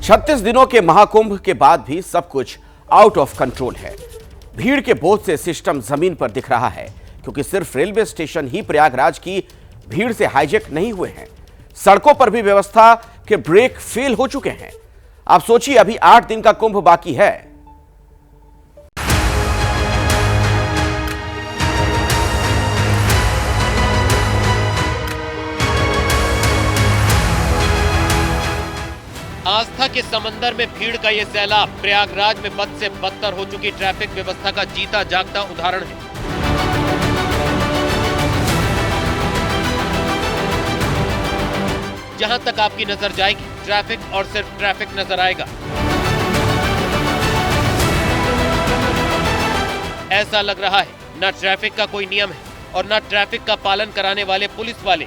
36 दिनों के महाकुंभ के बाद भी सब कुछ आउट ऑफ कंट्रोल है। भीड़ के बोझ से सिस्टम जमीन पर दिख रहा है, क्योंकि सिर्फ रेलवे स्टेशन ही प्रयागराज की भीड़ से हाईजैक नहीं हुए हैं। सड़कों पर भी व्यवस्था के ब्रेक फेल हो चुके हैं। आप सोचिए, अभी 8 दिन का कुंभ बाकी है। आस्था के समंदर में भीड़ का ये सैलाब प्रयागराज में बद से बदतर हो चुकी ट्रैफिक व्यवस्था का जीता जागता उदाहरण है। जहां तक आपकी नजर जाएगी, ट्रैफिक और सिर्फ ट्रैफिक नजर आएगा। ऐसा लग रहा है न ट्रैफिक का कोई नियम है और न ट्रैफिक का पालन कराने वाले पुलिस वाले।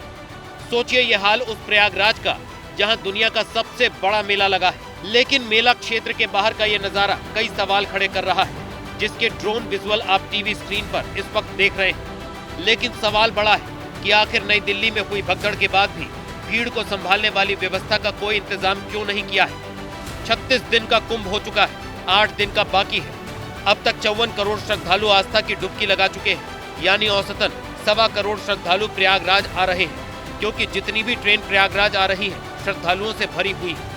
सोचिए ये हाल उस प्रयागराज का जहां दुनिया का सबसे बड़ा मेला लगा है, लेकिन मेला क्षेत्र के बाहर का ये नजारा कई सवाल खड़े कर रहा है, जिसके ड्रोन विजुअल आप टीवी स्क्रीन पर इस वक्त देख रहे हैं। लेकिन सवाल बड़ा है कि आखिर नई दिल्ली में हुई भगदड़ के बाद भी भीड़ को संभालने वाली व्यवस्था का कोई इंतजाम क्यों नहीं किया है। 36 दिन का कुंभ हो चुका है, 8 दिन का बाकी है। अब तक 54 करोड़ श्रद्धालु आस्था की डुबकी लगा चुके हैं, यानी औसतन 1.25 करोड़ श्रद्धालु प्रयागराज आ रहे हैं, क्योंकि जितनी भी ट्रेन प्रयागराज आ रही है श्रद्धालुओं से भरी हुई है।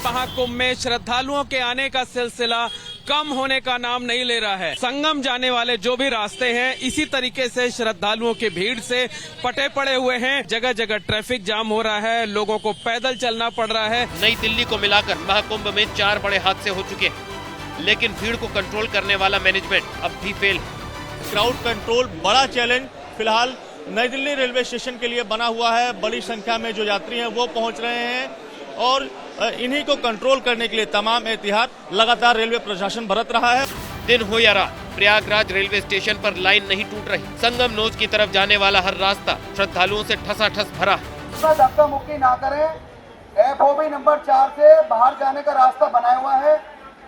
महाकुंभ में श्रद्धालुओं के आने का सिलसिला कम होने का नाम नहीं ले रहा है। संगम जाने वाले जो भी रास्ते हैं, इसी तरीके से श्रद्धालुओं की भीड़ से पटे पड़े हुए हैं। जगह जगह ट्रैफिक जाम हो रहा है, लोगों को पैदल चलना पड़ रहा है। नई दिल्ली को मिलाकर महाकुंभ में 4 बड़े हादसे हो चुके हैं, लेकिन भीड़ को कंट्रोल करने वाला मैनेजमेंट अब भी फेल है। क्राउड कंट्रोल बड़ा चैलेंज फिलहाल नई दिल्ली रेलवे स्टेशन के लिए बना हुआ है। बड़ी संख्या में जो यात्री हैं वो पहुंच रहे हैं और इन्हीं को कंट्रोल करने के लिए तमाम एहतियात लगातार रेलवे प्रशासन बरत रहा है। दिन हो या रात, प्रयागराज रेलवे स्टेशन पर लाइन नहीं टूट रही। संगम नोज की तरफ जाने वाला हर रास्ता श्रद्धालुओं से ठसाठस भरा है। धक्का मुक्की ना करें। FOB नंबर 4 से बाहर जाने का रास्ता बनाया हुआ है,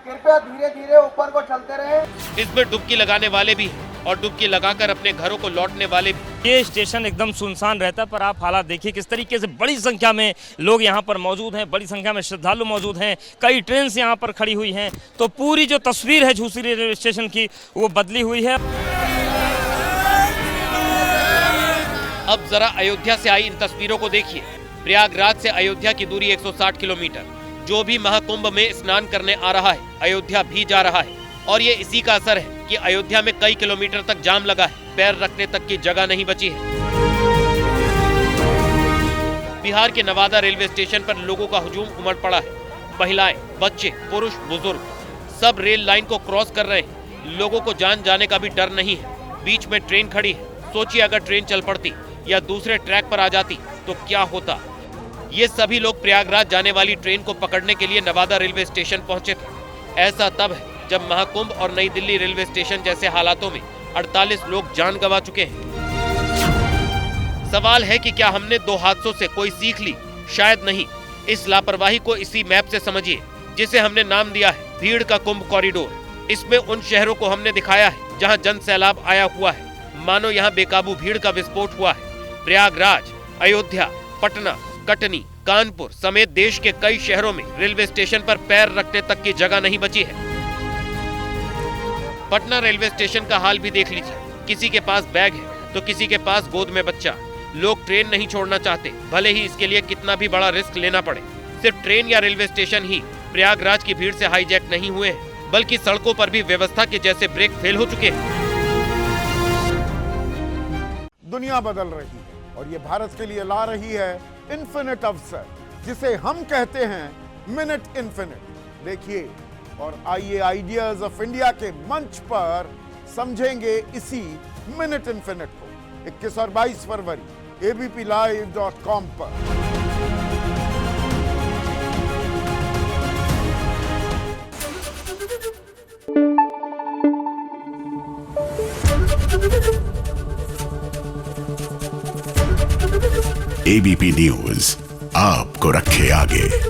कृपया धीरे धीरे ऊपर को चलते रहें। इसमें डुबकी लगाने वाले भी हैं और डुबकी लगाकर अपने घरों को लौटने वाले भी। ये स्टेशन एकदम सुनसान रहता है, पर आप हालात देखिए किस तरीके से बड़ी संख्या में लोग यहाँ पर मौजूद हैं, बड़ी संख्या में श्रद्धालु मौजूद हैं। कई ट्रेन यहाँ पर खड़ी हुई हैं, तो पूरी जो तस्वीर है झूसी रेलवे स्टेशन की वो बदली हुई है। अब जरा अयोध्या से आई इन तस्वीरों को देखिए। प्रयागराज से अयोध्या की दूरी 160 किलोमीटर। जो भी महाकुंभ में स्नान करने आ रहा है, अयोध्या भी जा रहा है, और ये इसी का असर है कि अयोध्या में कई किलोमीटर तक जाम लगा है, पैर रखने तक की जगह नहीं बची है। बिहार के नवादा रेलवे स्टेशन पर लोगों का हुजूम उमड़ पड़ा है। महिलाएं, बच्चे, पुरुष, बुजुर्ग सब रेल लाइन को क्रॉस कर रहे हैं। लोगों को जान जाने का भी डर नहीं है। बीच में ट्रेन खड़ी है। सोचिए अगर ट्रेन चल पड़ती या दूसरे ट्रैक पर आ जाती तो क्या होता। ये सभी लोग प्रयागराज जाने वाली ट्रेन को पकड़ने के लिए नवादा रेलवे स्टेशन पहुंचे थे। ऐसा तब है जब महाकुंभ और नई दिल्ली रेलवे स्टेशन जैसे हालातों में 48 लोग जान गंवा चुके हैं। सवाल है कि क्या हमने 2 हादसों से कोई सीख ली? शायद नहीं। इस लापरवाही को इसी मैप से समझिए, जिसे हमने नाम दिया है भीड़ का कुंभ कॉरिडोर। इसमें उन शहरों को हमने दिखाया है जहां जन सैलाब आया हुआ है, मानो यहां बेकाबू भीड़ का विस्फोट हुआ है। प्रयागराज, अयोध्या, पटना, कटनी, कानपुर समेत देश के कई शहरों में रेलवे स्टेशन पर पैर रखने तक की जगह नहीं बची है। पटना रेलवे स्टेशन का हाल भी देख लीजिए। किसी के पास बैग है तो किसी के पास गोद में बच्चा। लोग ट्रेन नहीं छोड़ना चाहते, भले ही इसके लिए कितना भी बड़ा रिस्क लेना पड़े। सिर्फ ट्रेन या रेलवे स्टेशन ही प्रयागराज की भीड़ से हाईजैक नहीं हुए हैं, बल्कि सड़कों पर भी व्यवस्था के जैसे ब्रेक फेल हो चुके हैं। दुनिया बदल रही है और ये भारत के लिए ला रही है इन्फिनिट अवसर, जिसे हम कहते हैं मिनट इन्फिनिट। देखिए और आइए आइडियाज ऑफ इंडिया के मंच पर समझेंगे इसी मिनट इन्फिनिट को। 21 और 22 फरवरी abplive.com पर। ABP न्यूज आपको रखे आगे।